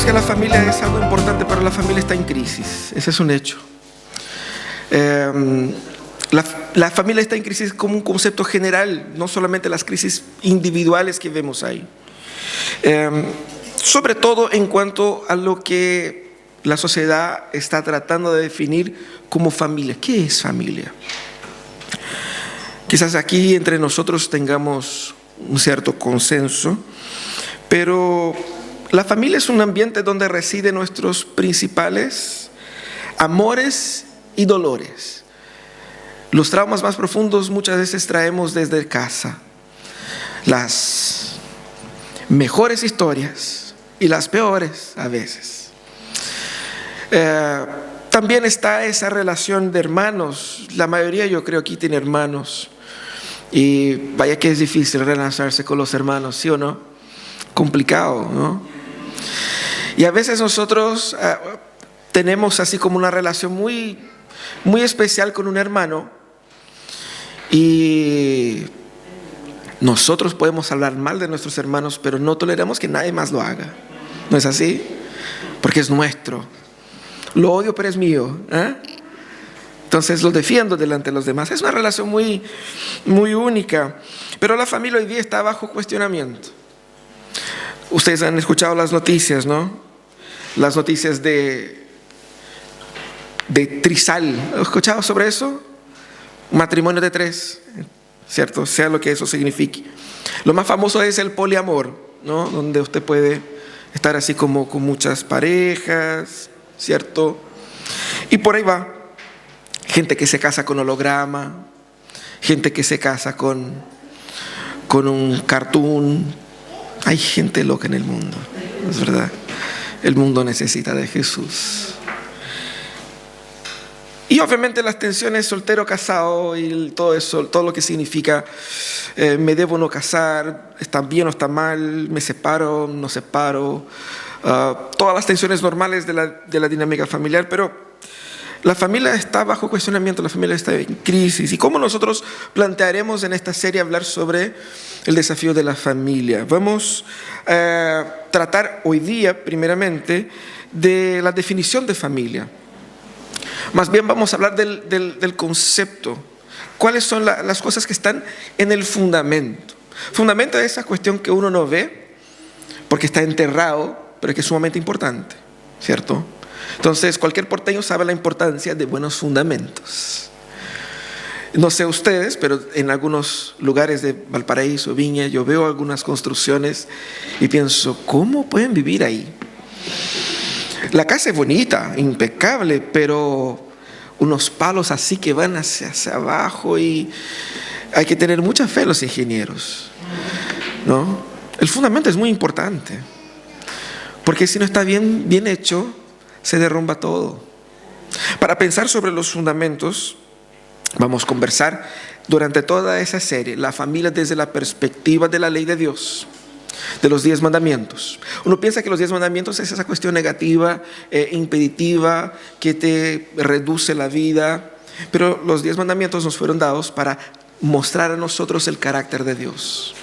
que la familia es algo importante, pero la familia está en crisis. Ese es un hecho. La familia está en crisis como un concepto general, no solamente las crisis individuales que vemos ahí. Sobre todo en cuanto a lo que la sociedad está tratando de definir como familia. ¿Qué es familia? Quizás aquí entre nosotros tengamos un cierto consenso, pero la familia es un ambiente donde residen nuestros principales amores y dolores. Los traumas más profundos muchas veces traemos desde casa. Las mejores historias y las peores a veces. También está esa relación de hermanos. La mayoría, yo creo, aquí tiene hermanos. Y vaya que es difícil relacionarse con los hermanos, ¿sí o no? Complicado, ¿no? Y a veces nosotros tenemos así como una relación muy, muy especial con un hermano. Y nosotros podemos hablar mal de nuestros hermanos, pero no toleramos que nadie más lo haga. ¿No es así? Porque es nuestro. Lo odio, pero es mío, ¿eh? Entonces lo defiendo delante de los demás. Es una relación muy, muy única. Pero la familia hoy día está bajo cuestionamiento. Ustedes han escuchado las noticias, ¿no? Las noticias de Trizal. ¿Han escuchado sobre eso? Matrimonio de 3, ¿cierto? Sea lo que eso signifique. Lo más famoso es el poliamor, ¿no? Donde usted puede estar así como con muchas parejas, ¿cierto? Y por ahí va. Gente que se casa con holograma, gente que se casa con un cartoon. Hay gente loca en el mundo, es verdad. El mundo necesita de Jesús. Y obviamente las tensiones soltero, casado y todo eso, todo lo que significa me debo no casar, está bien o está mal, me separo, no separo, todas las tensiones normales de la dinámica familiar, pero la familia está bajo cuestionamiento, la familia está en crisis. ¿Y cómo nosotros plantearemos en esta serie hablar sobre el desafío de la familia? Vamos a tratar hoy día, primeramente, de la definición de familia. Más bien vamos a hablar del concepto. ¿Cuáles son las cosas que están en el fundamento? Fundamento es esa cuestión que uno no ve porque está enterrado, pero que es sumamente importante, ¿cierto? Entonces cualquier porteño sabe la importancia de buenos fundamentos. No sé ustedes, pero en algunos lugares de Valparaíso, Viña, yo veo algunas construcciones y pienso, ¿cómo pueden vivir ahí? La casa es bonita, impecable, pero unos palos así que van hacia abajo y hay que tener mucha fe en los ingenieros, ¿no? El fundamento es muy importante, porque si no está bien hecho, se derrumba todo. Para pensar sobre los fundamentos, vamos a conversar durante toda esa serie, la familia desde la perspectiva de la ley de Dios, de los 10 mandamientos. Uno piensa que los 10 mandamientos es esa cuestión negativa, impeditiva, que te reduce la vida, pero los 10 mandamientos nos fueron dados para mostrar a nosotros el carácter de Dios,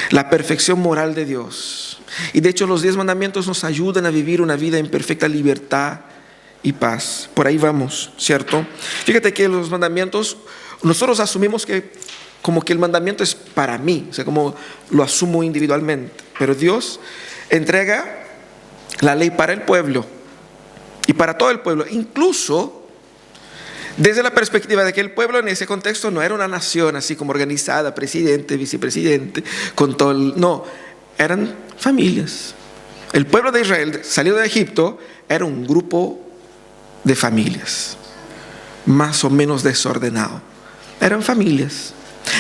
la perfección moral de Dios. Y de hecho los 10 mandamientos nos ayudan a vivir una vida en perfecta libertad y paz. Por ahí vamos, ¿cierto? Fíjate que los mandamientos, nosotros asumimos que como que el mandamiento es para mí, o sea, como lo asumo individualmente. Pero Dios entrega la ley para el pueblo y para todo el pueblo, incluso desde la perspectiva de que el pueblo en ese contexto no era una nación así como organizada, presidente, vicepresidente, con todo no, eran familias. El pueblo de Israel, salido de Egipto, era un grupo de familias, más o menos desordenado. Eran familias.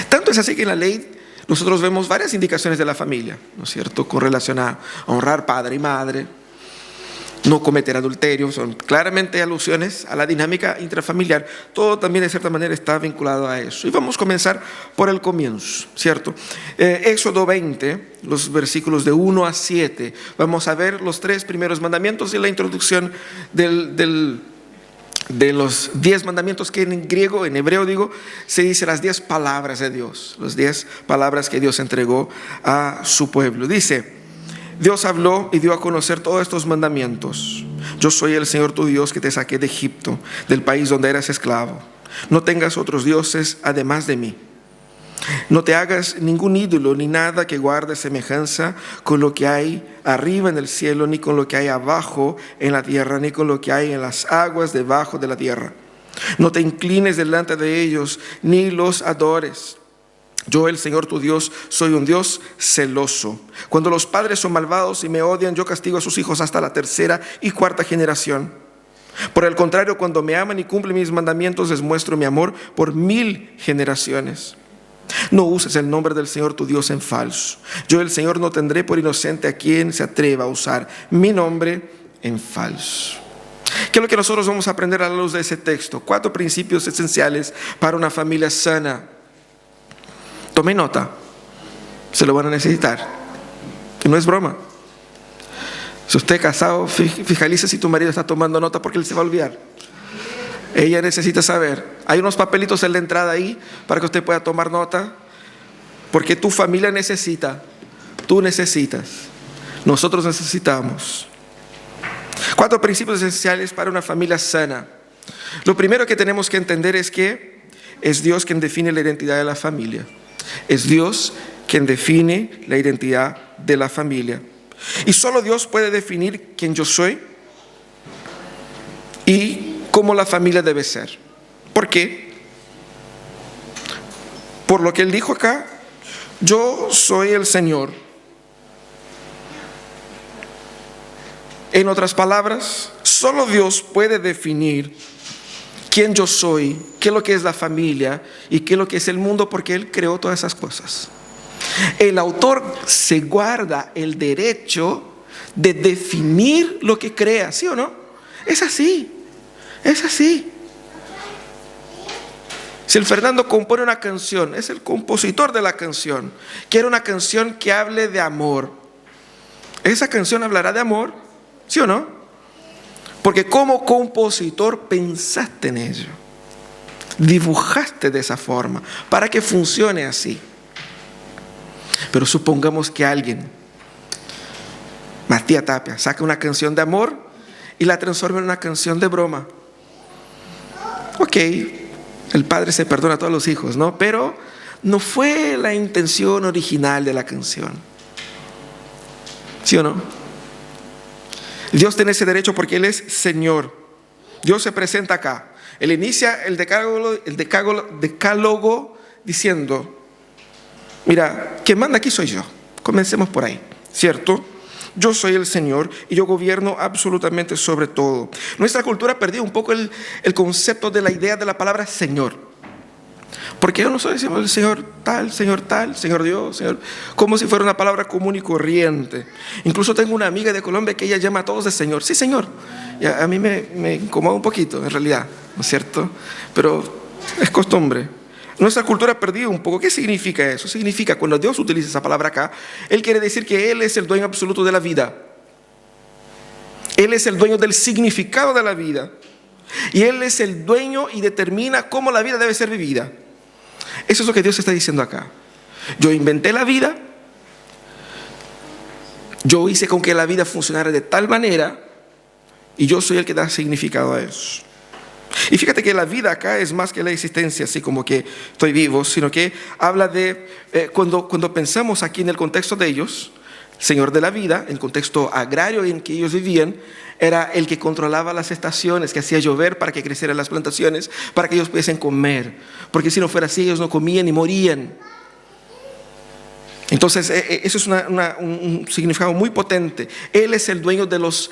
Tanto es así que en la ley nosotros vemos varias indicaciones de la familia, ¿no es cierto? Con relación a honrar padre y madre, no cometer adulterio, son claramente alusiones a la dinámica intrafamiliar. Todo también de cierta manera está vinculado a eso. Y vamos a comenzar por el comienzo, ¿cierto? Éxodo 20, los versículos de 1 a 7. Vamos a ver los 3 primeros mandamientos y la introducción de los 10 mandamientos, que en griego, en hebreo digo, se dice las 10 palabras de Dios, las 10 palabras que Dios entregó a su pueblo. Dice: Dios habló y dio a conocer todos estos mandamientos. Yo soy el Señor tu Dios que te saqué de Egipto, del país donde eras esclavo. No tengas otros dioses además de mí. No te hagas ningún ídolo ni nada que guarde semejanza con lo que hay arriba en el cielo, ni con lo que hay abajo en la tierra, ni con lo que hay en las aguas debajo de la tierra. No te inclines delante de ellos, ni los adores. Yo, el Señor tu Dios, soy un Dios celoso. Cuando los padres son malvados y me odian, yo castigo a sus hijos hasta la 3ª y 4ª generación. Por el contrario, cuando me aman y cumplen mis mandamientos, les muestro mi amor por 1000 generaciones. No uses el nombre del Señor tu Dios en falso. Yo, el Señor, no tendré por inocente a quien se atreva a usar mi nombre en falso. ¿Qué es lo que nosotros vamos a aprender a la luz de ese texto? 4 principios esenciales para una familia sana. Tome nota, se lo van a necesitar, que no es broma. Si usted es casado, fíjese si tu marido está tomando nota, porque él se va a olvidar. Ella necesita saber. Hay unos papelitos en la entrada ahí para que usted pueda tomar nota, porque tu familia necesita, tú necesitas, nosotros necesitamos. 4 principios esenciales para una familia sana. Lo primero que tenemos que entender es que es Dios quien define la identidad de la familia. Es Dios quien define la identidad de la familia. Y solo Dios puede definir quién yo soy y cómo la familia debe ser. ¿Por qué? Por lo que Él dijo acá: yo soy el Señor. En otras palabras, solo Dios puede definir quién yo soy, qué es lo que es la familia y qué es lo que es el mundo, porque Él creó todas esas cosas. El autor se guarda el derecho de definir lo que crea, ¿sí o no? Es así, es así. Si el Fernando compone una canción, es el compositor de la canción, quiere una canción que hable de amor, esa canción hablará de amor, ¿sí o no? Porque como compositor pensaste en ello, dibujaste de esa forma para que funcione así. Pero supongamos que alguien, Matías Tapia, saca una canción de amor y la transforma en una canción de broma. Ok, el padre se perdona a todos los hijos, ¿no? Pero no fue la intención original de la canción, ¿sí o no? Dios tiene ese derecho porque Él es Señor. Dios se presenta acá. Él inicia el decálogo diciendo: mira, quien manda aquí soy yo. Comencemos por ahí, ¿cierto? Yo soy el Señor y yo gobierno absolutamente sobre todo. Nuestra cultura ha perdido un poco el concepto de la idea de la palabra Señor. Porque nosotros decimos el Señor tal, Señor Dios, Señor, como si fuera una palabra común y corriente. Incluso tengo una amiga de Colombia que ella llama a todos de Señor. Sí, Señor. Y a mí me incomoda un poquito, en realidad, ¿no es cierto? Pero es costumbre. Nuestra cultura ha perdido un poco. ¿Qué significa eso? Significa, cuando Dios utiliza esa palabra acá, Él quiere decir que Él es el dueño absoluto de la vida. Él es el dueño del significado de la vida. Y Él es el dueño y determina cómo la vida debe ser vivida. Eso es lo que Dios está diciendo acá. Yo inventé la vida. Yo hice con que la vida funcionara de tal manera. Y yo soy el que da significado a eso. Y fíjate que la vida acá es más que la existencia, así como que estoy vivo, sino que habla de, cuando pensamos aquí en el contexto de ellos, Señor de la vida, en el contexto agrario en que ellos vivían, era el que controlaba las estaciones, que hacía llover para que crecieran las plantaciones, para que ellos pudiesen comer, porque si no fuera así ellos no comían y morían. Entonces eso es un significado muy potente. Él es el dueño de los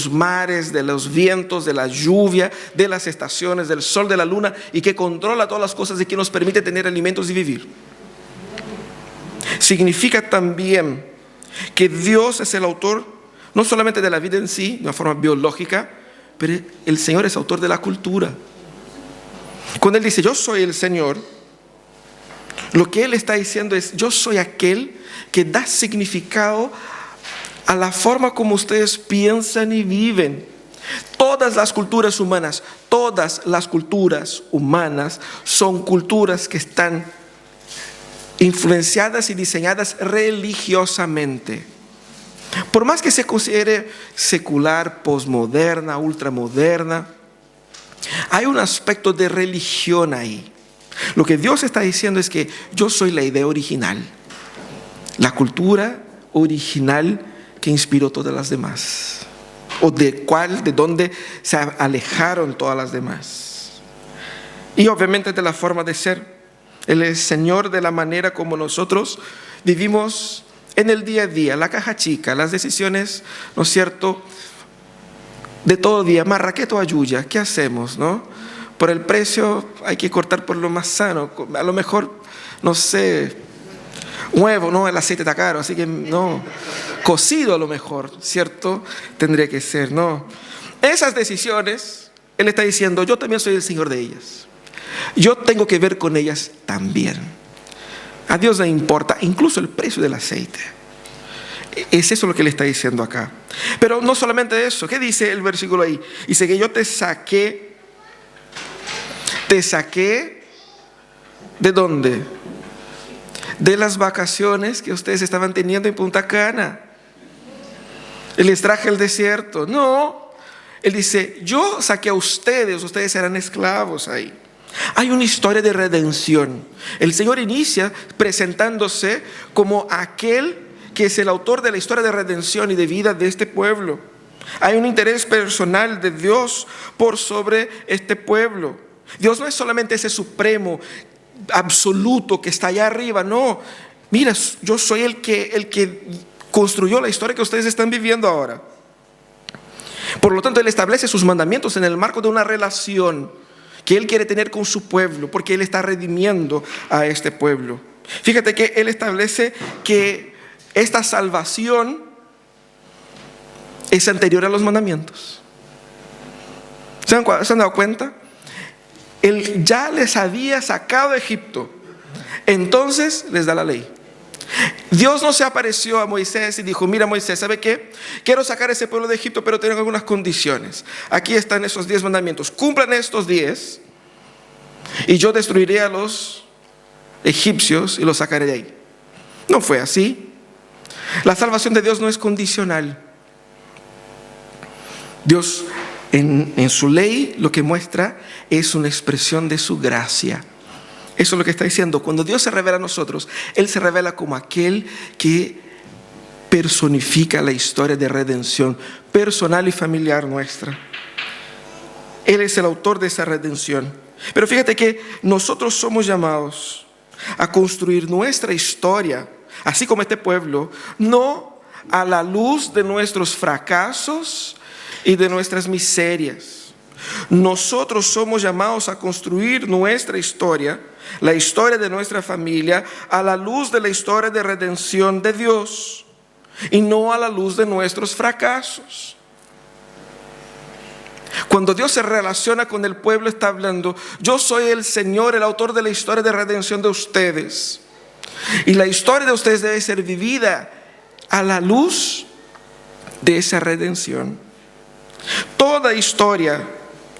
mares, de los vientos, de la lluvia, de las estaciones, del sol, de la luna, y que controla todas las cosas y que nos permite tener alimentos y vivir. Significa también que Dios es el autor no solamente de la vida en sí, de una forma biológica, pero el Señor es autor de la cultura. Cuando Él dice yo soy el Señor, lo que Él está diciendo es: yo soy aquel que da significado a la forma como ustedes piensan y viven. Todas las culturas humanas son culturas que están influenciadas y diseñadas religiosamente. Por más que se considere secular, posmoderna, ultramoderna, hay un aspecto de religión ahí. Lo que Dios está diciendo es que yo soy la idea original, la cultura original que inspiró todas las demás, o de dónde se alejaron todas las demás. Y obviamente de la forma de ser. Él es Señor de la manera como nosotros vivimos en el día a día, la caja chica, las decisiones, ¿no es cierto?, de todo día. Marraqueta o ayuya, ¿qué hacemos, no? Por el precio hay que cortar por lo más sano. A lo mejor, no sé, huevo, no, el aceite está caro, así que no. Cocido a lo mejor, ¿cierto? Tendría que ser, ¿no? Esas decisiones, Él está diciendo, yo también soy el Señor de ellas. Yo tengo que ver con ellas también. A Dios le importa incluso el precio del aceite. Es eso lo que le está diciendo acá. Pero no solamente eso. ¿Qué dice el versículo ahí? Dice que yo te saqué. ¿Te saqué de dónde? De las vacaciones que ustedes estaban teniendo en Punta Cana. Les traje el desierto. No. Él dice, yo saqué a ustedes. Ustedes eran esclavos ahí. Hay una historia de redención. El Señor inicia presentándose como aquel que es el autor de la historia de redención y de vida de este pueblo. Hay un interés personal de Dios por sobre este pueblo. Dios no es solamente ese supremo absoluto que está allá arriba. No, mira, yo soy el que construyó la historia que ustedes están viviendo ahora. Por lo tanto, Él establece sus mandamientos en el marco de una relación que Él quiere tener con su pueblo, porque Él está redimiendo a este pueblo. Fíjate que Él establece que esta salvación es anterior a los mandamientos. ¿Se han dado cuenta? Él ya les había sacado de Egipto, entonces les da la ley. Dios no se apareció a Moisés y dijo, mira Moisés, ¿sabe qué? Quiero sacar a ese pueblo de Egipto, pero tengo algunas condiciones. Aquí están esos 10 mandamientos. Cumplan estos 10 y yo destruiré a los egipcios y los sacaré de ahí. No fue así. La salvación de Dios no es condicional. Dios en su ley lo que muestra es una expresión de su gracia. Eso es lo que está diciendo. Cuando Dios se revela a nosotros, Él se revela como aquel que personifica la historia de redención personal y familiar nuestra. Él es el autor de esa redención. Pero fíjate que nosotros somos llamados a construir nuestra historia, así como este pueblo, no a la luz de nuestros fracasos y de nuestras miserias. Nosotros somos llamados a construir nuestra historia, la historia de nuestra familia, a la luz de la historia de redención de Dios y no a la luz de nuestros fracasos. Cuando Dios se relaciona con el pueblo, está hablando, yo soy el Señor, el autor de la historia de redención de ustedes. Y la historia de ustedes debe ser vivida a la luz de esa redención. Toda historia,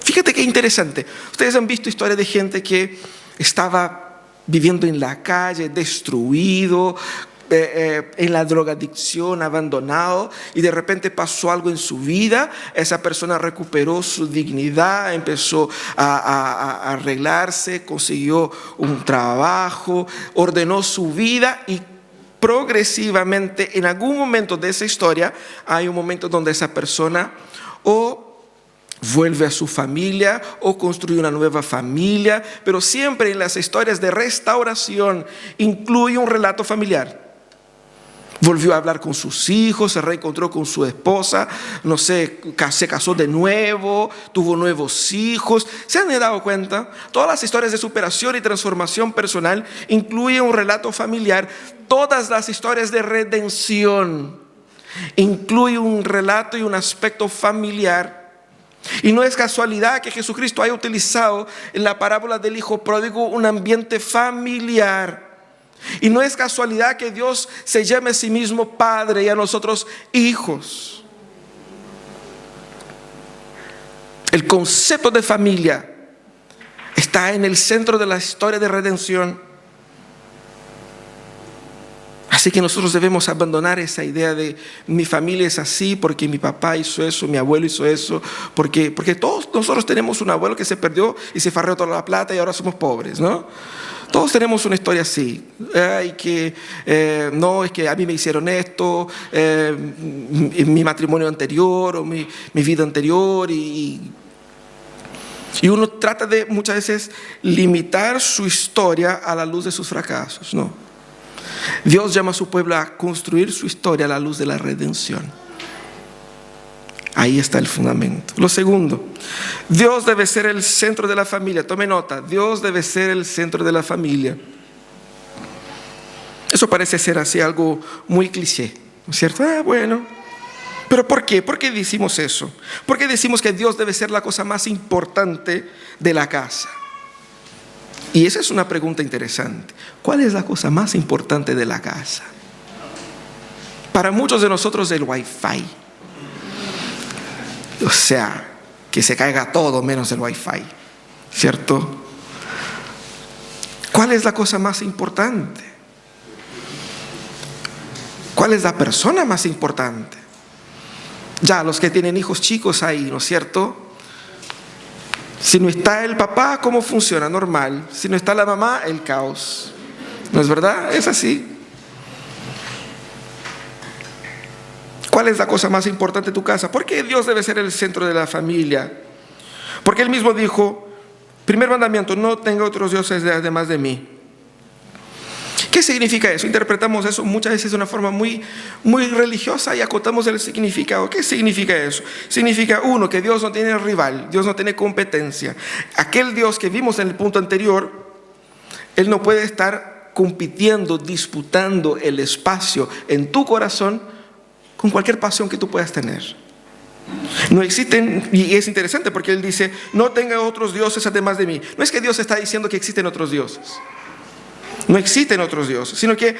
fíjate qué interesante. Ustedes han visto historias de gente que estaba viviendo en la calle, destruido, en la drogadicción, abandonado, y de repente pasó algo en su vida. Esa persona recuperó su dignidad, empezó a arreglarse, consiguió un trabajo, ordenó su vida y progresivamente en algún momento de esa historia hay un momento donde esa persona o vuelve a su familia o construye una nueva familia, pero siempre en las historias de restauración incluye un relato familiar. Volvió a hablar con sus hijos, se reencontró con su esposa, no sé, se casó de nuevo, tuvo nuevos hijos. ¿Se han dado cuenta? Todas las historias de superación y transformación personal incluyen un relato familiar. Todas las historias de redención incluyen un relato y un aspecto familiar. Y no es casualidad que Jesucristo haya utilizado en la parábola del hijo pródigo un ambiente familiar. Y no es casualidad que Dios se llame a sí mismo Padre y a nosotros hijos. El concepto de familia está en el centro de la historia de redención. Así que nosotros debemos abandonar esa idea de mi familia es así porque mi papá hizo eso, mi abuelo hizo eso, porque todos nosotros tenemos un abuelo que se perdió y se farreó toda la plata y ahora somos pobres, ¿no? Todos tenemos una historia así. No, es que a mí me hicieron esto, mi matrimonio anterior o mi vida anterior y uno trata de muchas veces limitar su historia a la luz de sus fracasos, ¿no? Dios llama a su pueblo a construir su historia a la luz de la redención. Ahí está el fundamento. Lo segundo, Dios debe ser el centro de la familia. Tome nota, Dios debe ser el centro de la familia. Eso parece ser así algo muy cliché, ¿no es cierto? Bueno, pero ¿por qué? ¿Por qué decimos eso? ¿Por qué decimos que Dios debe ser la cosa más importante de la casa? Y esa es una pregunta interesante. ¿Cuál es la cosa más importante de la casa? Para muchos de nosotros el Wi-Fi. O sea, que se caiga todo menos el Wi-Fi, ¿cierto? ¿Cuál es la cosa más importante? ¿Cuál es la persona más importante? Ya, los que tienen hijos chicos ahí, ¿no es cierto? Si no está el papá, ¿cómo funciona? Normal. Si no está la mamá, el caos. ¿No es verdad? Es así. ¿Cuál es la cosa más importante de tu casa? ¿Por qué Dios debe ser el centro de la familia? Porque Él mismo dijo, primer mandamiento, no tenga otros dioses además de mí. ¿Qué significa eso? Interpretamos eso muchas veces de una forma muy religiosa y acotamos el significado. ¿Qué significa eso? Significa, uno, que Dios no tiene rival, Dios no tiene competencia. Aquel Dios que vimos en el punto anterior, Él no puede estar compitiendo, disputando el espacio en tu corazón con cualquier pasión que tú puedas tener. No existen, y es interesante porque Él dice, no tenga otros dioses además de mí. No es que Dios está diciendo que existen otros dioses. No existen otros dioses, sino que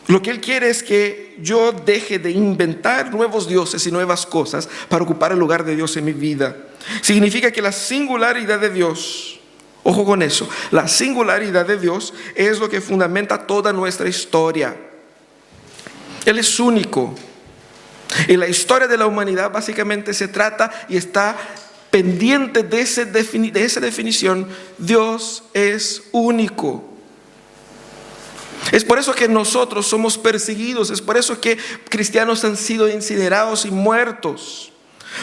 lo que Él quiere es que yo deje de inventar nuevos dioses y nuevas cosas para ocupar el lugar de Dios en mi vida. Significa que la singularidad de Dios, ojo con eso, la singularidad de Dios es lo que fundamenta toda nuestra historia. Él es único. Y la historia de la humanidad básicamente se trata y está pendiente de esa definición. Dios es único. Es por eso que nosotros somos perseguidos, es por eso que cristianos han sido incinerados y muertos,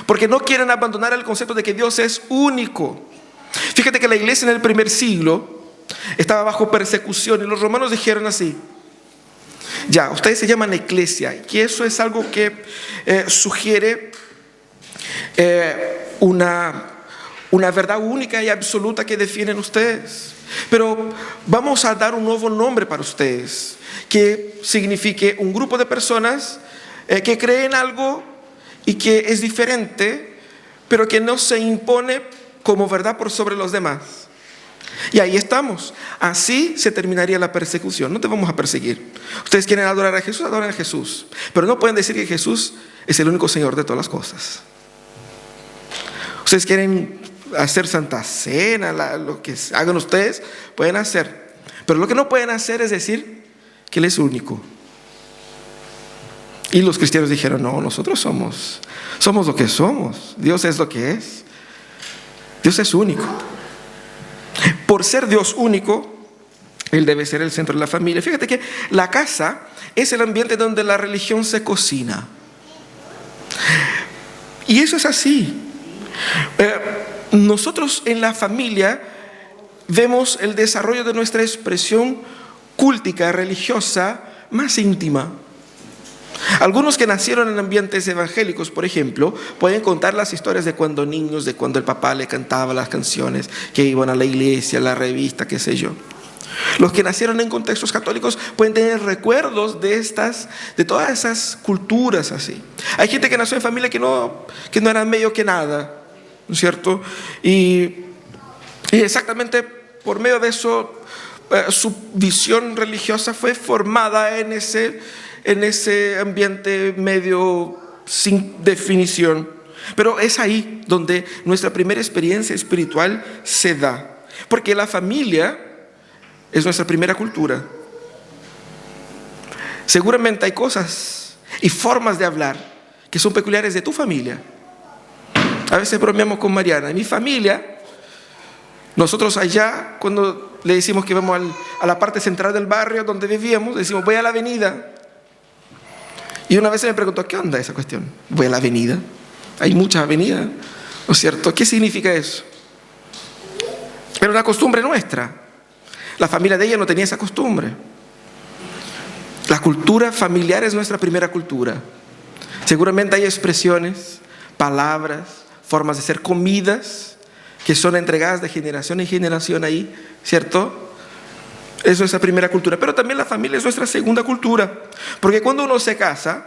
porque no quieren abandonar el concepto de que Dios es único. Fíjate que la iglesia en el primer siglo estaba bajo persecución y los romanos dijeron así, ya, ustedes se llaman iglesia, que eso es algo que sugiere una verdad única y absoluta que defienden ustedes. Pero vamos a dar un nuevo nombre para ustedes, que signifique un grupo de personas que creen algo y que es diferente, pero que no se impone como verdad por sobre los demás. Y ahí estamos. Así se terminaría la persecución. No te vamos a perseguir. Ustedes quieren adorar a Jesús, adoren a Jesús. Pero no pueden decir que Jesús es el único Señor de todas las cosas. Ustedes quieren hacer Santa Cena, lo que hagan ustedes, pueden hacer. Pero lo que no pueden hacer es decir que Él es único. Y los cristianos dijeron, no, nosotros somos lo que somos. Dios es lo que es. Dios es único. Por ser Dios único, Él debe ser el centro de la familia. Fíjate que la casa es el ambiente donde la religión se cocina. Y eso es así. Nosotros en la familia vemos el desarrollo de nuestra expresión cúltica, religiosa, más íntima. Algunos que nacieron en ambientes evangélicos, por ejemplo, pueden contar las historias de cuando niños, de cuando el papá le cantaba las canciones, que iban a la iglesia, a la revista, qué sé yo. Los que nacieron en contextos católicos pueden tener recuerdos de todas esas culturas así. Hay gente que nació en familia que no era medio que nada, ¿no es cierto? Y exactamente por medio de eso, su visión religiosa fue formada en ese ambiente medio sin definición. Pero es ahí donde nuestra primera experiencia espiritual se da. Porque la familia es nuestra primera cultura. Seguramente hay cosas y formas de hablar que son peculiares de tu familia. A veces bromeamos con Mariana. En mi familia, nosotros allá, cuando le decimos que vamos a la parte central del barrio donde vivíamos, decimos, voy a la avenida. Y una vez se me preguntó, ¿qué onda esa cuestión? Voy a la avenida. Hay muchas avenidas, ¿no es cierto? ¿Qué significa eso? Era una costumbre nuestra. La familia de ella no tenía esa costumbre. La cultura familiar es nuestra primera cultura. Seguramente hay expresiones, palabras, formas de hacer comidas que son entregadas de generación en generación ahí, ¿cierto? Es nuestra primera cultura. Pero también la familia es nuestra segunda cultura. Porque cuando uno se casa,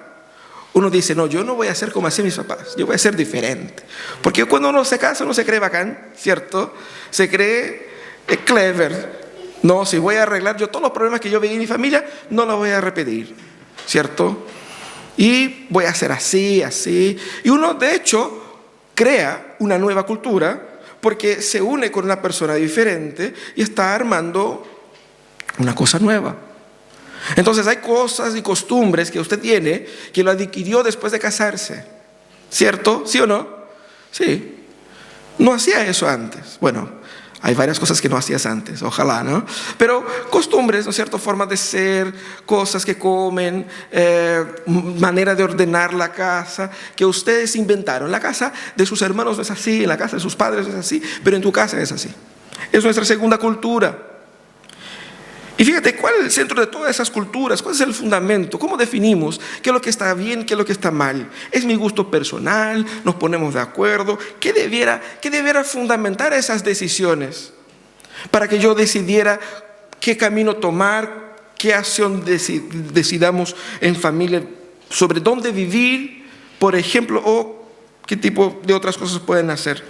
uno dice, no, yo no voy a ser como hacían mis papás, yo voy a ser diferente. Porque cuando uno se casa, uno se cree bacán, ¿cierto? Se cree clever. No, si voy a arreglar yo todos los problemas que yo veía en mi familia, no los voy a repetir, ¿cierto? Y voy a hacer así, así. Y uno, de hecho, crea una nueva cultura porque se une con una persona diferente y está armando una cosa nueva. Entonces hay cosas y costumbres que usted tiene que lo adquirió después de casarse, ¿cierto? ¿Sí o no? Sí. No hacía eso antes. Bueno, hay varias cosas que no hacías antes, ojalá, ¿no? Pero costumbres, ¿no es cierto? Formas de ser, cosas que comen, manera de ordenar la casa, que ustedes inventaron. La casa de sus hermanos no es así, en la casa de sus padres no es así, pero en tu casa es así. Es nuestra segunda cultura. Y fíjate, ¿cuál es el centro de todas esas culturas? ¿Cuál es el fundamento? ¿Cómo definimos qué es lo que está bien, qué es lo que está mal? ¿Es mi gusto personal? ¿Nos ponemos de acuerdo? ¿Qué debiera fundamentar esas decisiones? Para que yo decidiera qué camino tomar, qué acción decidamos en familia, sobre dónde vivir, por ejemplo, o qué tipo de otras cosas pueden hacer.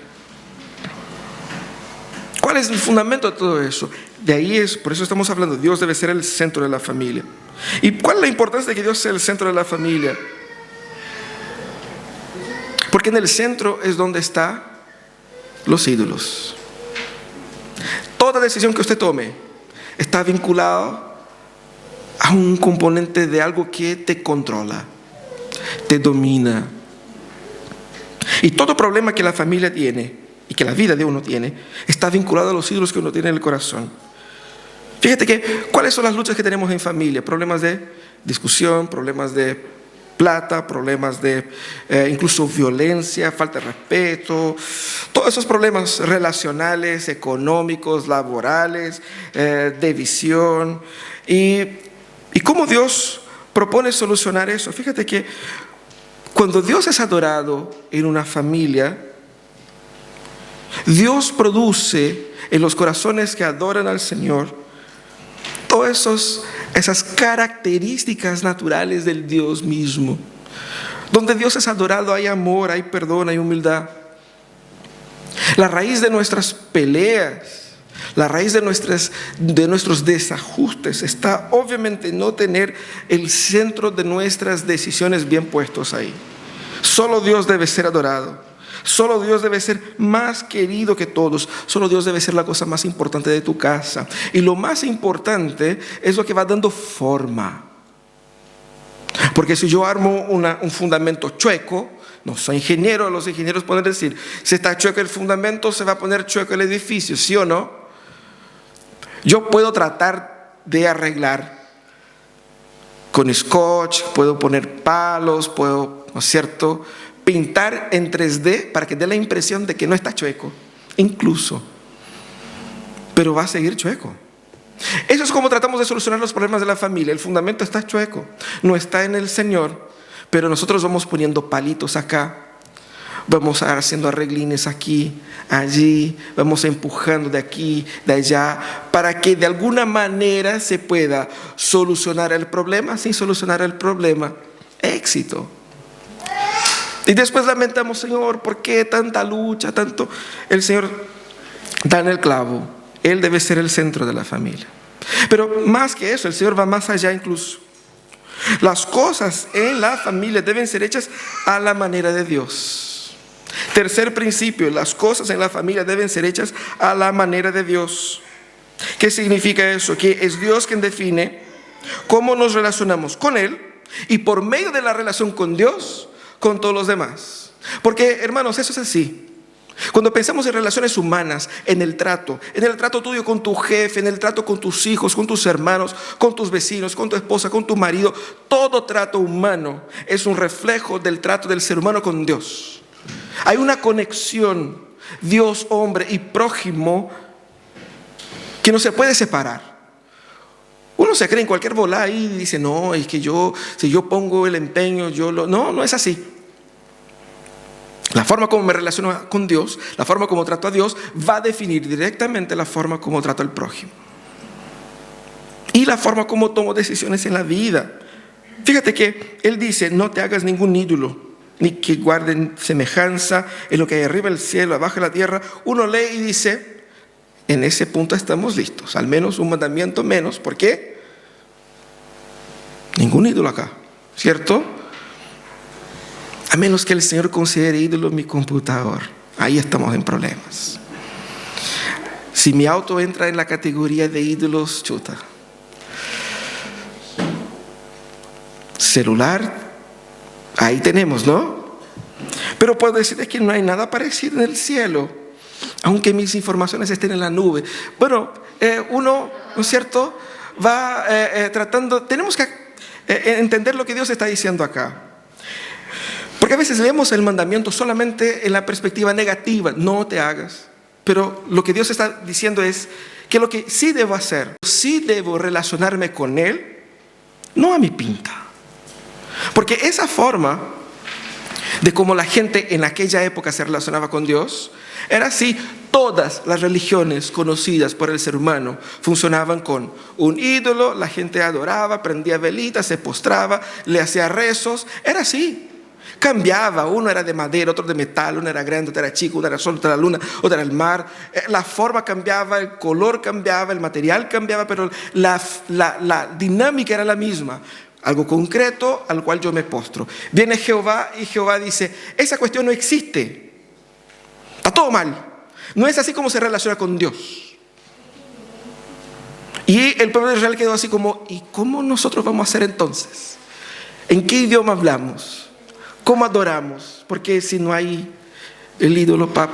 ¿Cuál es el fundamento de todo eso? De ahí por eso estamos hablando, Dios debe ser el centro de la familia. ¿Y cuál es la importancia de que Dios sea el centro de la familia? Porque en el centro es donde están los ídolos. Toda decisión que usted tome está vinculada a un componente de algo que te controla, te domina. Y todo problema que la familia tiene y que la vida de uno tiene está vinculado a los ídolos que uno tiene en el corazón. Fíjate que, ¿cuáles son las luchas que tenemos en familia? Problemas de discusión, problemas de plata, problemas de incluso violencia, falta de respeto, todos esos problemas relacionales, económicos, laborales, de visión. ¿Y cómo Dios propone solucionar eso? Fíjate que cuando Dios es adorado en una familia, Dios produce en los corazones que adoran al Señor todas esas características naturales del Dios mismo. Donde Dios es adorado hay amor, hay perdón, hay humildad. La raíz de nuestras peleas, la raíz de nuestros desajustes está obviamente en no tener el centro de nuestras decisiones bien puestos ahí. Solo Dios debe ser adorado. Solo Dios debe ser más querido que todos. Solo Dios debe ser la cosa más importante de tu casa. Y lo más importante es lo que va dando forma. Porque si yo armo un fundamento chueco, no soy ingeniero, los ingenieros pueden decir, si está chueco el fundamento, se va a poner chueco el edificio, ¿sí o no? Yo puedo tratar de arreglar con scotch, puedo poner palos, puedo, ¿no es cierto?, pintar en 3D para que dé la impresión de que no está chueco, incluso, pero va a seguir chueco. Eso es como tratamos de solucionar los problemas de la familia. El fundamento está chueco, no está en el Señor, pero nosotros vamos poniendo palitos acá, vamos haciendo arreglines aquí, allí, vamos empujando de aquí, de allá, para que de alguna manera se pueda solucionar el problema. Sin solucionar el problema, éxito. Y después lamentamos, Señor, ¿por qué tanta lucha, tanto? El Señor da en el clavo. Él debe ser el centro de la familia. Pero más que eso, el Señor va más allá incluso. Las cosas en la familia deben ser hechas a la manera de Dios. Tercer principio, las cosas en la familia deben ser hechas a la manera de Dios. ¿Qué significa eso? Que es Dios quien define cómo nos relacionamos con Él y por medio de la relación con Dios, con todos los demás. Porque, hermanos, eso es así. Cuando pensamos en relaciones humanas, en el trato tuyo con tu jefe, en el trato con tus hijos, con tus hermanos, con tus vecinos, con tu esposa, con tu marido, todo trato humano es un reflejo del trato del ser humano con Dios. Hay una conexión Dios, hombre y prójimo que no se puede separar. Uno se cree en cualquier volá y dice, no, es que si yo pongo el empeño, no es así. La forma como me relaciono con Dios, la forma como trato a Dios, va a definir directamente la forma como trato al prójimo. Y la forma como tomo decisiones en la vida. Fíjate que Él dice, no te hagas ningún ídolo, ni que guarden semejanza en lo que hay arriba del cielo, abajo de la tierra. Uno lee y dice, en ese punto estamos listos. Al menos un mandamiento menos. ¿Por qué? Ningún ídolo acá, ¿cierto? A menos que el Señor considere ídolo mi computador. Ahí estamos en problemas. Si mi auto entra en la categoría de ídolos, chuta. Celular, ahí tenemos, ¿no? Pero puedo decirles que no hay nada parecido en el cielo, aunque mis informaciones estén en la nube. Bueno, uno, ¿no es cierto?, va tratando, tenemos que entender lo que Dios está diciendo acá. Porque a veces leemos el mandamiento solamente en la perspectiva negativa, no te hagas. Pero lo que Dios está diciendo es que lo que sí debo hacer, sí debo relacionarme con Él, no a mi pinta. Porque esa forma de cómo la gente en aquella época se relacionaba con Dios, era así. Todas las religiones conocidas por el ser humano funcionaban con un ídolo, la gente adoraba, prendía velitas, se postraba, le hacía rezos, era así. Cambiaba, uno era de madera, otro de metal, uno era grande, otro era chico, uno era sol, otro era la luna, otro era el mar. La forma cambiaba, el color cambiaba, el material cambiaba, pero la dinámica era la misma. Algo concreto al cual yo me postro. Viene Jehová y Jehová dice, esa cuestión no existe. Está todo mal. No es así como se relaciona con Dios. Y el pueblo de Israel quedó así como, ¿y cómo nosotros vamos a hacer entonces? ¿En qué idioma hablamos? ¿Cómo adoramos? Porque si no hay el ídolo para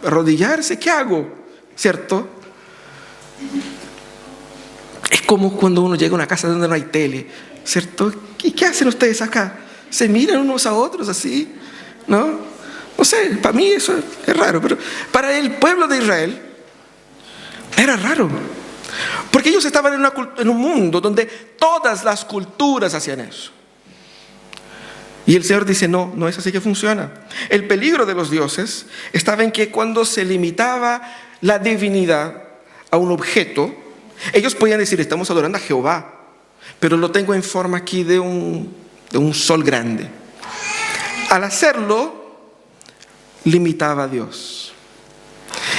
arrodillarse, ¿qué hago? ¿Cierto? Es como cuando uno llega a una casa donde no hay tele, ¿cierto? ¿Y qué hacen ustedes acá? Se miran unos a otros así, ¿no? No sé, para mí eso es raro, pero para el pueblo de Israel era raro. Porque ellos estaban en un mundo donde todas las culturas hacían eso. Y el Señor dice, no es así que funciona. El peligro de los dioses estaba en que cuando se limitaba la divinidad a un objeto, ellos podían decir, estamos adorando a Jehová, pero lo tengo en forma aquí de un sol grande. Al hacerlo, limitaba a Dios.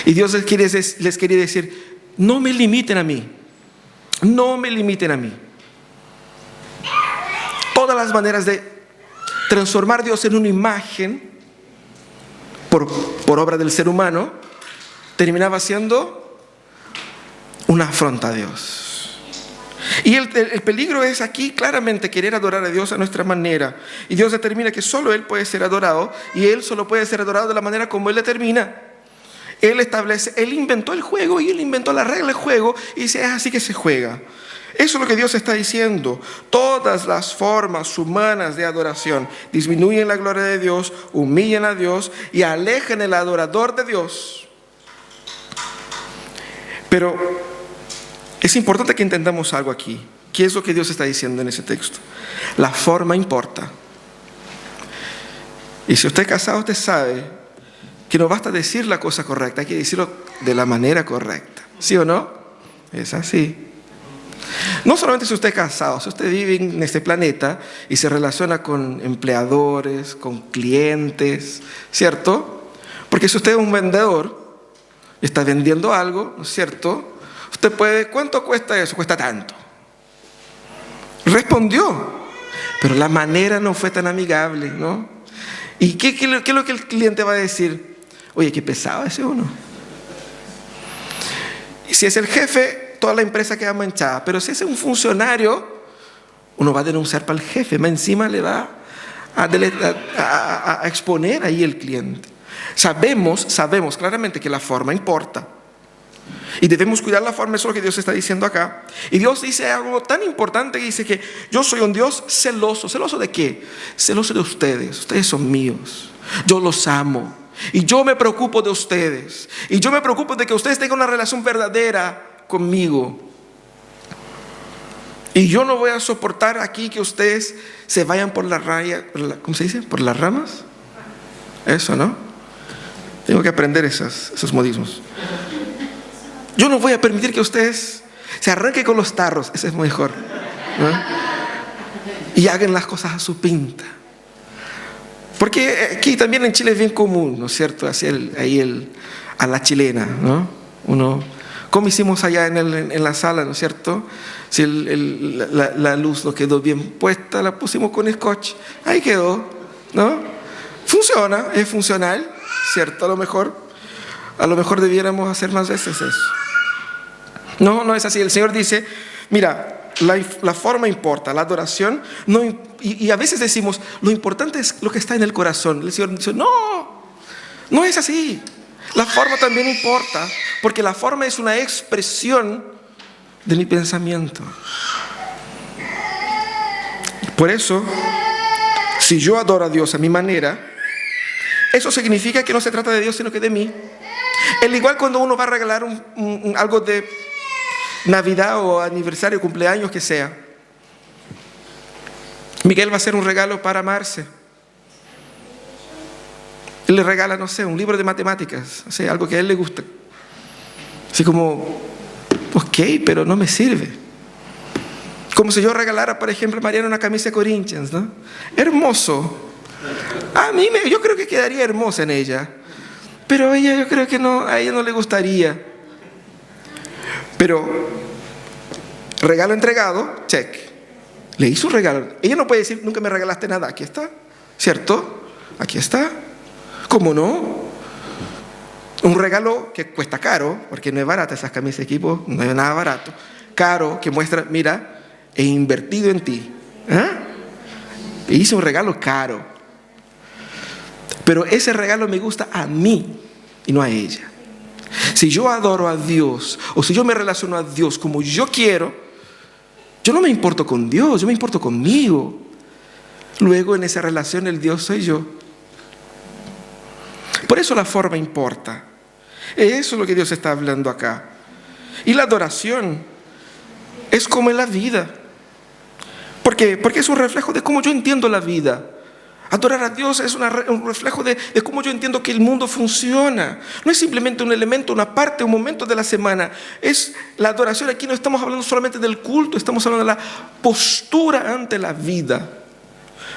Y Dios les quería decir, no me limiten a mí. No me limiten a mí. Todas las maneras de transformar a Dios en una imagen por obra del ser humano terminaba siendo una afrenta a Dios. Y el peligro es aquí claramente querer adorar a Dios a nuestra manera. Y Dios determina que solo Él puede ser adorado, y Él solo puede ser adorado de la manera como Él determina. Él inventó el juego y Él inventó la regla del juego y dice, es así que se juega. Eso es lo que Dios está diciendo. Todas las formas humanas de adoración disminuyen la gloria de Dios, humillan a Dios y alejan el adorador de Dios. Pero es importante que entendamos algo aquí. ¿Qué es lo que Dios está diciendo en ese texto? La forma importa. Y si usted es casado, usted sabe que no basta decir la cosa correcta, hay que decirlo de la manera correcta. ¿Sí o no? Es así. No solamente si usted es casado, si usted vive en este planeta y se relaciona con empleadores, con clientes, ¿cierto? Porque si usted es un vendedor y está vendiendo algo, ¿no es cierto? Usted puede, ¿cuánto cuesta eso? Cuesta tanto. Respondió, pero la manera no fue tan amigable, ¿no? ¿Y qué es lo que el cliente va a decir? Oye, qué pesado ese uno. Y si es el jefe, toda la empresa queda manchada. Pero si es un funcionario, uno va a denunciar para el jefe, más encima le va a exponer ahí el cliente. Sabemos claramente que la forma importa. Y debemos cuidar la forma, eso es lo que Dios está diciendo acá. Y Dios dice algo tan importante que dice que yo soy un Dios celoso. ¿Celoso de qué? Celoso de ustedes. Ustedes son míos. Yo los amo. Y yo me preocupo de ustedes. Y yo me preocupo de que ustedes tengan una relación verdadera conmigo. Y yo no voy a soportar aquí que ustedes se vayan por la raya, ¿cómo se dice? ¿Por las ramas? Eso, ¿no? Tengo que aprender esos modismos. Yo no voy a permitir que ustedes se arranquen con los tarros, ese es mejor, ¿no? Y hagan las cosas a su pinta. Porque aquí también en Chile es bien común, ¿no es cierto? Hacer ahí a la chilena, ¿no? Como hicimos allá en la sala, ¿no es cierto? Si la luz no quedó bien puesta, la pusimos con scotch, ahí quedó, ¿no? Funciona, es funcional, ¿cierto? A lo mejor debiéramos hacer más veces eso. No es así. El Señor dice, mira, la forma importa, la adoración no, y a veces decimos, lo importante es lo que está en el corazón. El Señor dice, no es así. La forma también importa, porque la forma es una expresión de mi pensamiento. Por eso, si yo adoro a Dios a mi manera, eso significa que no se trata de Dios, sino que de mí. El igual cuando uno va a regalar algo de Navidad o aniversario, cumpleaños, que sea. Miguel va a hacer un regalo para Marce. Él le regala, no sé, un libro de matemáticas, o sea, algo que a él le gusta. Así como, ok, pero no me sirve. Como si yo regalara, por ejemplo, a Mariana una camisa de Corinthians, ¿no? Hermoso. Yo creo que quedaría hermosa en ella. Pero yo creo que no, a ella no le gustaría. Pero, regalo entregado, check. Le hizo un regalo. Ella no puede decir, nunca me regalaste nada. Aquí está, ¿cierto? Aquí está. ¿Cómo no? Un regalo que cuesta caro, porque no es barata esas camisas de equipo, no es nada barato. Caro, que muestra, mira, he invertido en ti. Le hice un regalo caro. Pero ese regalo me gusta a mí y no a ella. Si yo adoro a Dios, o si yo me relaciono a Dios como yo quiero, yo no me importo con Dios, yo me importo conmigo. Luego en esa relación el Dios soy yo. Por eso la forma importa. Eso es lo que Dios está hablando acá. Y la adoración es como en la vida. ¿Por qué? Porque es un reflejo de cómo yo entiendo la vida. Adorar a Dios es un reflejo de cómo yo entiendo que el mundo funciona. No es simplemente un elemento, una parte, un momento de la semana. Es la adoración. Aquí no estamos hablando solamente del culto, estamos hablando de la postura ante la vida.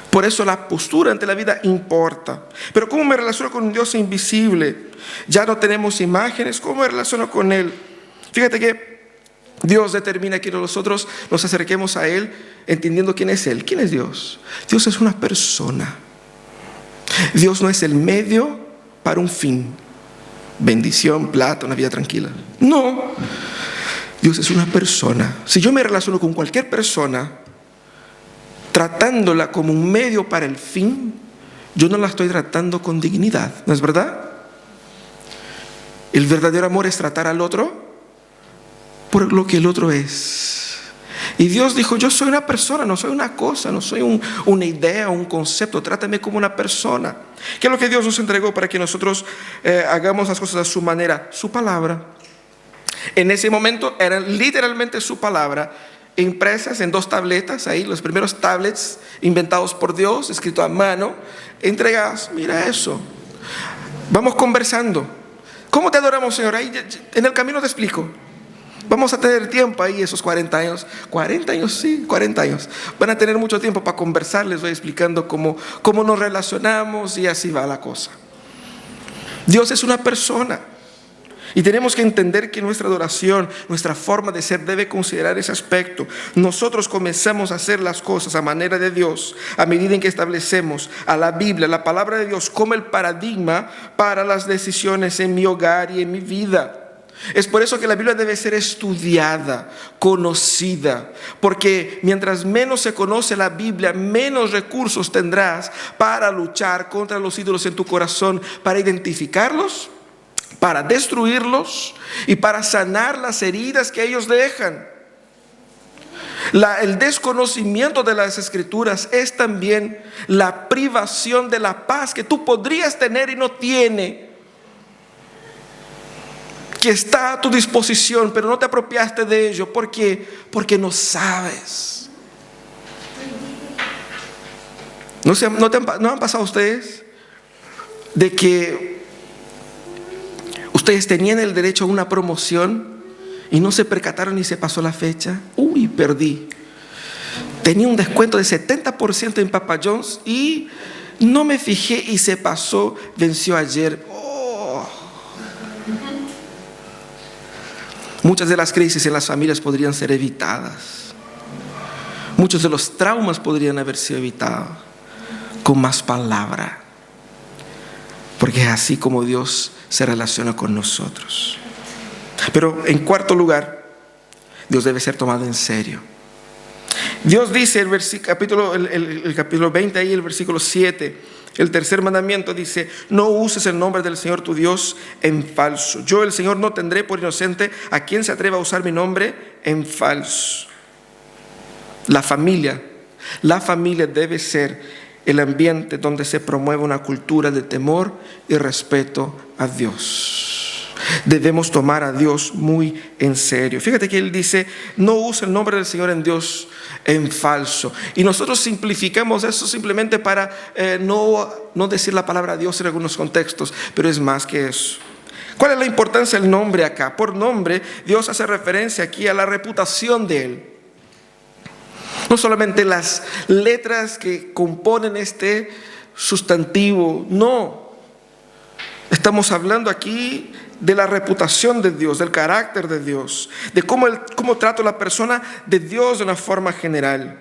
Por eso la postura ante la vida importa. Pero ¿cómo me relaciono con un Dios invisible? Ya no tenemos imágenes. ¿Cómo me relaciono con Él? Fíjate que Dios determina que nosotros nos acerquemos a Él entendiendo quién es Él. ¿Quién es Dios? Dios es una persona. Dios no es el medio para un fin. Bendición, plata, una vida tranquila. No. Dios es una persona. Si yo me relaciono con cualquier persona, tratándola como un medio para el fin, yo no la estoy tratando con dignidad. ¿No es verdad? El verdadero amor es tratar al otro por lo que el otro es. Y Dios dijo, yo soy una persona, no soy una cosa, no soy una idea, un concepto, trátame como una persona. ¿Qué es lo que Dios nos entregó para que nosotros hagamos las cosas a su manera? Su palabra. En ese momento era literalmente su palabra, impresas en 2 tabletas, ahí los primeros tablets inventados por Dios, escrito a mano, entregados. Mira eso. Vamos conversando. ¿Cómo te adoramos, Señor? Ahí en el camino te explico. Vamos a tener tiempo ahí esos 40 años. 40 años, sí, 40 años. Van a tener mucho tiempo para conversar. Les voy explicando cómo nos relacionamos y así va la cosa. Dios es una persona. Y tenemos que entender que nuestra adoración, nuestra forma de ser debe considerar ese aspecto. Nosotros comenzamos a hacer las cosas a manera de Dios a medida en que establecemos a la Biblia, la palabra de Dios, como el paradigma para las decisiones en mi hogar y en mi vida. Es por eso que la Biblia debe ser estudiada, conocida, porque mientras menos se conoce la Biblia, menos recursos tendrás para luchar contra los ídolos en tu corazón, para identificarlos, para destruirlos y para sanar las heridas que ellos dejan. El desconocimiento de las Escrituras es también la privación de la paz que tú podrías tener y no tienes, que está a tu disposición, pero no te apropiaste de ello. ¿Por qué? Porque no sabes. ¿No han pasado ustedes de que ustedes tenían el derecho a una promoción y no se percataron y se pasó la fecha? Uy, perdí. Tenía un descuento de 70% en Papa John's y no me fijé y se pasó, venció ayer. Muchas de las crisis en las familias podrían ser evitadas. Muchos de los traumas podrían haber sido evitados con más palabra. Porque es así como Dios se relaciona con nosotros. Pero en cuarto lugar, Dios debe ser tomado en serio. Dios dice el capítulo 20, ahí el versículo 7, el tercer mandamiento dice: no uses el nombre del Señor tu Dios en falso. Yo, el Señor, no tendré por inocente a quien se atreva a usar mi nombre en falso. La familia debe ser el ambiente donde se promueve una cultura de temor y respeto a Dios. Debemos tomar a Dios muy en serio. Fíjate que Él dice: no use el nombre del Señor en Dios en falso. Y nosotros simplificamos eso simplemente para no decir la palabra Dios en algunos contextos, pero es más que eso. ¿Cuál es la importancia del nombre acá? Por nombre, Dios hace referencia aquí a la reputación de Él. No solamente las letras que componen este sustantivo, no. Estamos hablando aquí de la reputación de Dios, del carácter de Dios, de cómo trata a la persona de Dios de una forma general.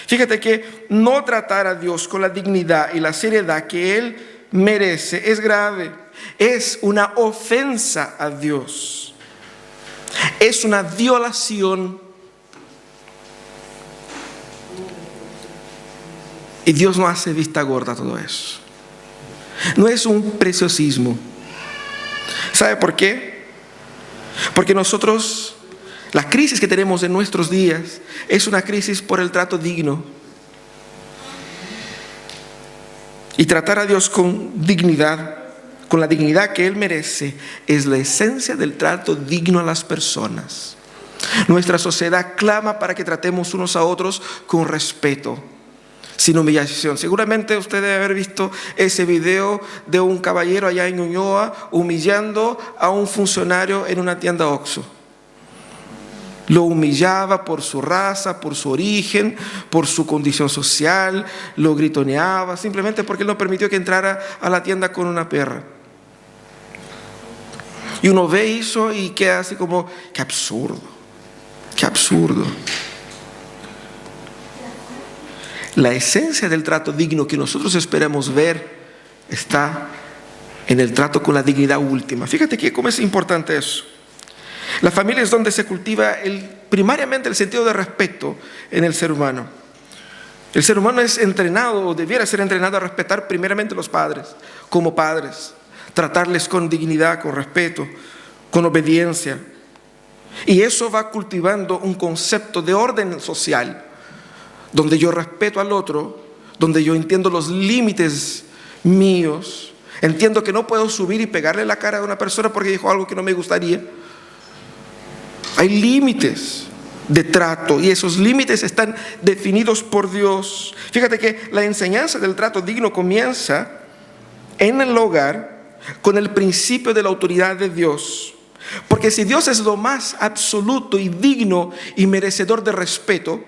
Fíjate que no tratar a Dios con la dignidad y la seriedad que Él merece es grave. Es una ofensa a Dios. Es una violación. Y Dios no hace vista gorda a todo eso. No es un preciosismo. ¿Sabe por qué? Porque nosotros, la crisis que tenemos en nuestros días es una crisis por el trato digno. Y tratar a Dios con dignidad, con la dignidad que Él merece, es la esencia del trato digno a las personas. Nuestra sociedad clama para que tratemos unos a otros con respeto, sin humillación. Seguramente usted debe haber visto ese video de un caballero allá en Ñuñoa humillando a un funcionario en una tienda Oxxo. Lo humillaba por su raza, por su origen, por su condición social, lo gritoneaba, simplemente porque él no permitió que entrara a la tienda con una perra. Y uno ve eso y queda así como: qué absurdo, qué absurdo. La esencia del trato digno que nosotros esperamos ver está en el trato con la dignidad última. Fíjate que cómo es importante eso. La familia es donde se cultiva primariamente el sentido de respeto en el ser humano. El ser humano es entrenado, o debiera ser entrenado, a respetar primeramente a los padres, como padres. Tratarles con dignidad, con respeto, con obediencia. Y eso va cultivando un concepto de orden social, donde yo respeto al otro, donde yo entiendo los límites míos, entiendo que no puedo subir y pegarle la cara a una persona porque dijo algo que no me gustaría. Hay límites de trato y esos límites están definidos por Dios. Fíjate que la enseñanza del trato digno comienza en el hogar con el principio de la autoridad de Dios. Porque si Dios es lo más absoluto y digno y merecedor de respeto,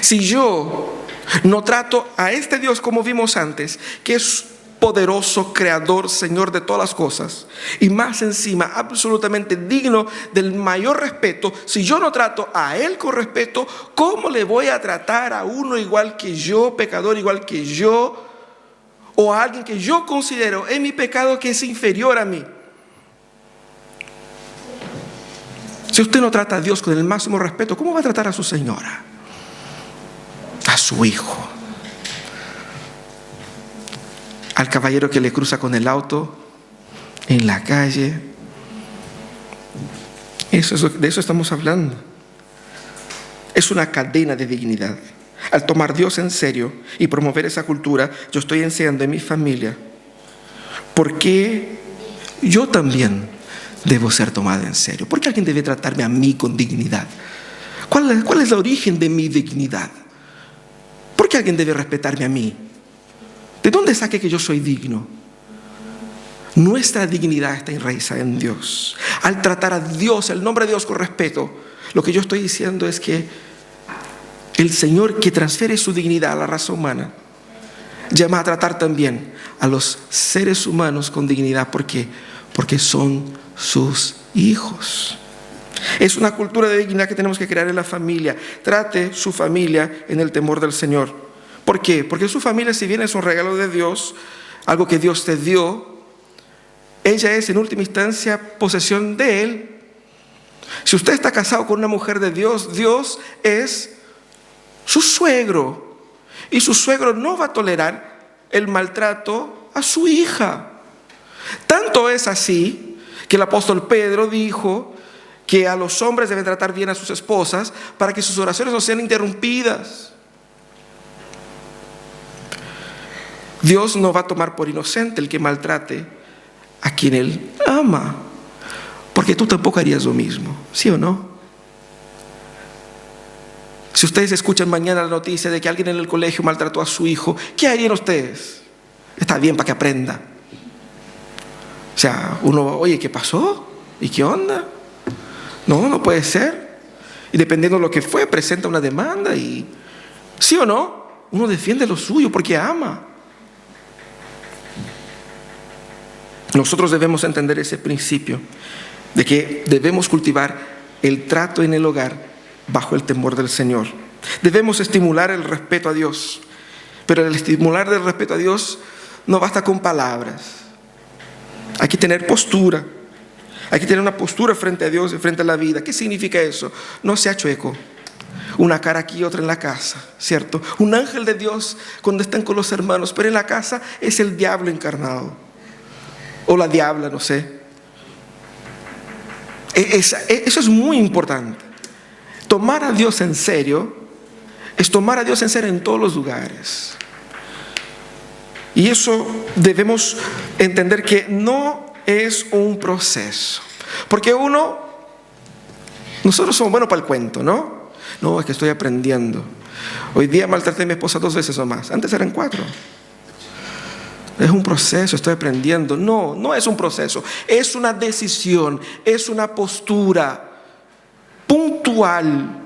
si yo no trato a este Dios como vimos antes, que es poderoso, creador, Señor de todas las cosas, y más encima absolutamente digno del mayor respeto, si yo no trato a Él con respeto, ¿cómo le voy a tratar a uno igual que yo, pecador igual que yo, o a alguien que yo considero en mi pecado que es inferior a mí? Si usted no trata a Dios con el máximo respeto, ¿cómo va a tratar a su señora? A su hijo. Al caballero que le cruza con el auto en la calle. De eso estamos hablando. Es una cadena de dignidad. Al tomar a Dios en serio y promover esa cultura, yo estoy enseñando en mi familia por qué yo también debo ser tomado en serio. ¿Por qué alguien debe tratarme a mí con dignidad? ¿Cuál es el origen de mi dignidad? ¿Por qué alguien debe respetarme a mí? ¿De dónde saqué que yo soy digno? Nuestra dignidad está enraizada en Dios. Al tratar a Dios, el nombre de Dios con respeto, lo que yo estoy diciendo es que el Señor, que transfiere su dignidad a la raza humana, llama a tratar también a los seres humanos con dignidad. ¿Por qué? Porque son sus hijos. Es una cultura de dignidad que tenemos que crear en la familia. Trate su familia en el temor del Señor. ¿Por qué? Porque su familia, si bien es un regalo de Dios, algo que Dios te dio, ella es en última instancia posesión de Él. Si usted está casado con una mujer de Dios, Dios es su suegro. Y su suegro no va a tolerar el maltrato a su hija. Tanto es así que el apóstol Pedro dijo que a los hombres deben tratar bien a sus esposas para que sus oraciones no sean interrumpidas. Dios no va a tomar por inocente el que maltrate a quien Él ama, porque tú tampoco harías lo mismo, ¿sí o no? Si ustedes escuchan mañana la noticia de que alguien en el colegio maltrató a su hijo, ¿qué harían ustedes? Está bien para que aprenda. O sea, uno, oye, ¿qué pasó? ¿Y qué onda? No puede ser. Y dependiendo de lo que fue, presenta una demanda y, ¿sí o no? Uno defiende lo suyo porque ama. Nosotros debemos entender ese principio de que debemos cultivar el trato en el hogar bajo el temor del Señor. Debemos estimular el respeto a Dios, pero el estimular del respeto a Dios no basta con palabras. Hay que tener postura. Hay que tener una postura frente a Dios y frente a la vida. ¿Qué significa eso? No sea chueco. Una cara aquí y otra en la casa, ¿cierto? Un ángel de Dios cuando están con los hermanos, pero en la casa es el diablo encarnado. O la diabla, no sé. Eso es muy importante. Tomar a Dios en serio es tomar a Dios en serio en todos los lugares. Y eso debemos entender que no es un proceso. Porque nosotros somos buenos para el cuento, ¿no? No, es que estoy aprendiendo. Hoy día maltraté a mi esposa 2 veces o más. Antes eran 4. Es un proceso, estoy aprendiendo. No es un proceso. Es una decisión, es una postura puntual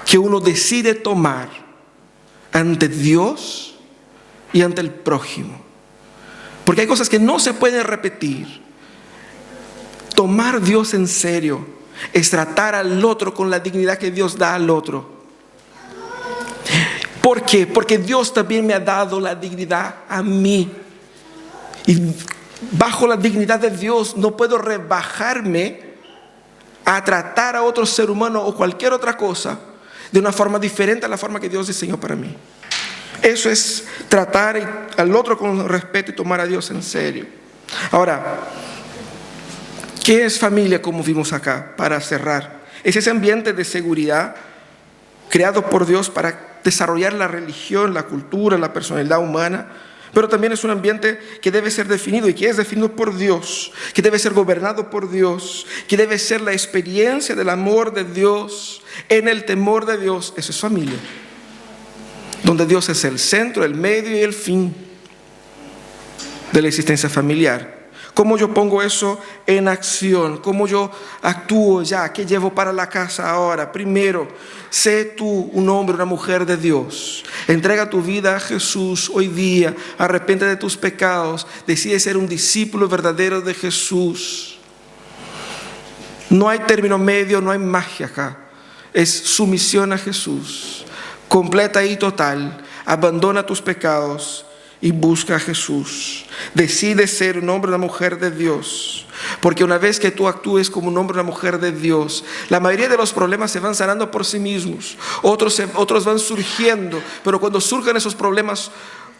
que uno decide tomar ante Dios y ante el prójimo. Porque hay cosas que no se pueden repetir. Tomar a Dios en serio es tratar al otro con la dignidad que Dios da al otro. ¿Por qué? Porque Dios también me ha dado la dignidad a mí. Y bajo la dignidad de Dios no puedo rebajarme a tratar a otro ser humano o cualquier otra cosa de una forma diferente a la forma que Dios diseñó para mí. Eso es tratar al otro con respeto y tomar a Dios en serio. Ahora, ¿qué es familia como vimos acá? Para cerrar, es ese ambiente de seguridad creado por Dios para desarrollar la religión, la cultura, la personalidad humana. Pero también es un ambiente que debe ser definido y que es definido por Dios, que debe ser gobernado por Dios, que debe ser la experiencia del amor de Dios en el temor de Dios. Eso es familia, donde Dios es el centro, el medio y el fin de la existencia familiar. ¿Cómo yo pongo eso en acción? ¿Cómo yo actúo ya? ¿Qué llevo para la casa ahora? Primero, sé tú un hombre, una mujer de Dios. Entrega tu vida a Jesús hoy día. Arrepiente de tus pecados. Decide ser un discípulo verdadero de Jesús. No hay término medio, no hay magia acá. Es sumisión a Jesús. Completa y total. Abandona tus pecados y busca a Jesús. Decide ser un hombre o una mujer de Dios. Porque una vez que tú actúes como un hombre o una mujer de Dios, la mayoría de los problemas se van sanando por sí mismos. Otros van surgiendo. Pero cuando surjan esos problemas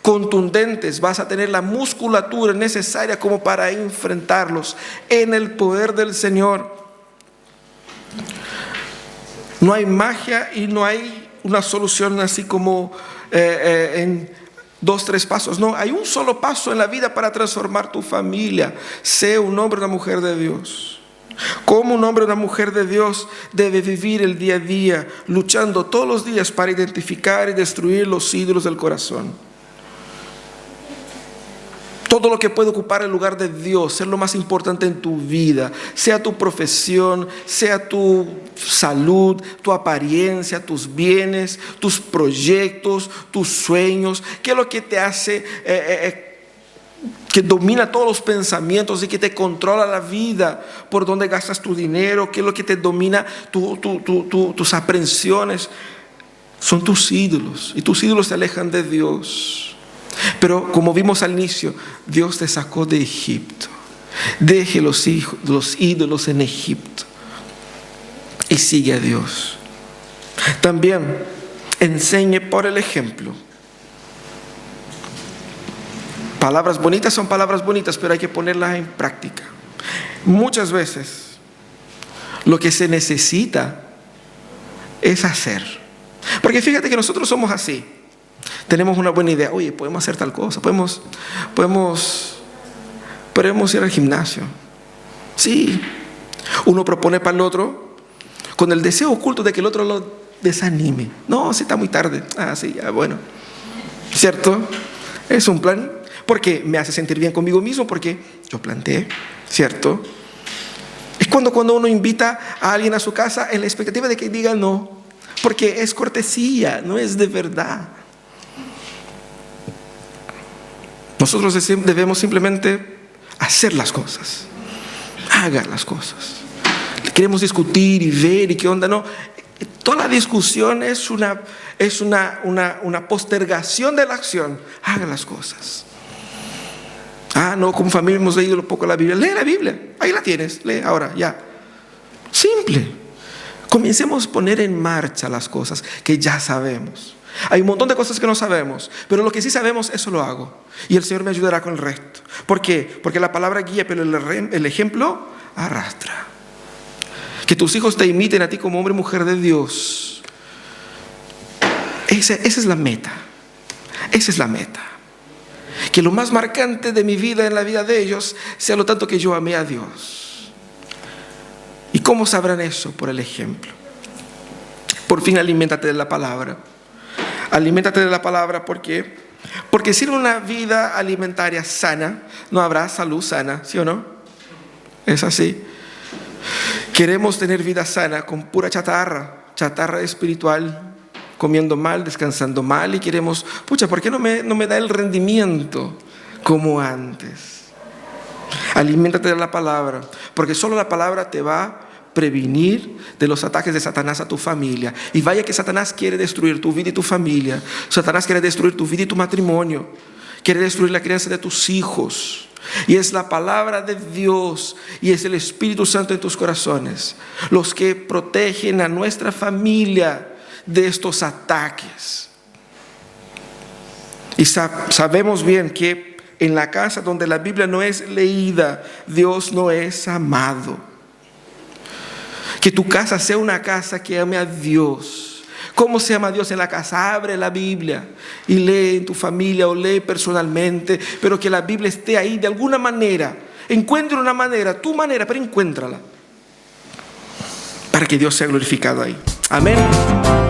contundentes, vas a tener la musculatura necesaria como para enfrentarlos en el poder del Señor. No hay magia y no hay una solución así como en 2, 3 pasos. No, hay un solo paso en la vida para transformar tu familia. Sé un hombre o una mujer de Dios. Como un hombre o una mujer de Dios debe vivir el día a día, luchando todos los días para identificar y destruir los ídolos del corazón. Todo lo que puede ocupar el lugar de Dios, ser lo más importante en tu vida, sea tu profesión, sea tu salud, tu apariencia, tus bienes, tus proyectos, tus sueños. ¿Qué es lo que te hace, que domina todos los pensamientos y que te controla la vida? ¿Por dónde gastas tu dinero? ¿Qué es lo que te domina tus aprensiones? Son tus ídolos, y tus ídolos te alejan de Dios. Pero como vimos al inicio, Dios te sacó de Egipto. Deje los ídolos en Egipto y sigue a Dios. También enseñe por el ejemplo. Palabras bonitas son palabras bonitas, pero hay que ponerlas en práctica. Muchas veces lo que se necesita es hacer. Porque fíjate que nosotros somos así. Tenemos una buena idea. Oye, podemos hacer tal cosa. Podemos ir al gimnasio. Sí. Uno propone para el otro con el deseo oculto de que el otro lo desanime. No, si está muy tarde. Sí, ya, bueno. ¿Cierto? Es un plan. Porque me hace sentir bien conmigo mismo, porque yo planteé. ¿Cierto? Es cuando uno invita a alguien a su casa en la expectativa de que diga no. Porque es cortesía, no es de verdad. Nosotros debemos simplemente hacer las cosas. Hagan las cosas. Queremos discutir y ver y qué onda. No, toda la discusión es una postergación de la acción. Hagan las cosas. No, como familia hemos leído un poco la Biblia. Lee la Biblia. Ahí la tienes. Lee ahora, ya. Simple. Comencemos a poner en marcha las cosas que ya sabemos. Hay un montón de cosas que no sabemos, pero lo que sí sabemos, eso lo hago. Y el Señor me ayudará con el resto. ¿Por qué? Porque la palabra guía, pero el ejemplo arrastra. Que tus hijos te imiten a ti como hombre y mujer de Dios. Esa es la meta. Esa es la meta. Que lo más marcante de mi vida en la vida de ellos sea lo tanto que yo amé a Dios. ¿Y cómo sabrán eso? Por el ejemplo. Por fin, aliméntate de la palabra. Aliméntate de la palabra, ¿por qué? Porque sin una vida alimentaria sana, no habrá salud sana, ¿sí o no? Es así. Queremos tener vida sana con pura chatarra espiritual, comiendo mal, descansando mal, y queremos, ¿por qué no me da el rendimiento como antes? Aliméntate de la palabra, porque solo la palabra te va a prevenir de los ataques de Satanás a tu familia. Y vaya que Satanás quiere destruir tu vida y tu familia. Satanás quiere destruir tu vida y tu matrimonio. Quiere destruir la crianza de tus hijos. Y es la palabra de Dios y es el Espíritu Santo en tus corazones los que protegen a nuestra familia de estos ataques. Y sabemos bien que en la casa donde la Biblia no es leída, Dios no es amado. Que tu casa sea una casa que ame a Dios. ¿Cómo se ama a Dios en la casa? Abre la Biblia y lee en tu familia o lee personalmente, pero que la Biblia esté ahí de alguna manera. Encuentra una manera, tu manera, pero encuéntrala, para que Dios sea glorificado ahí. Amén.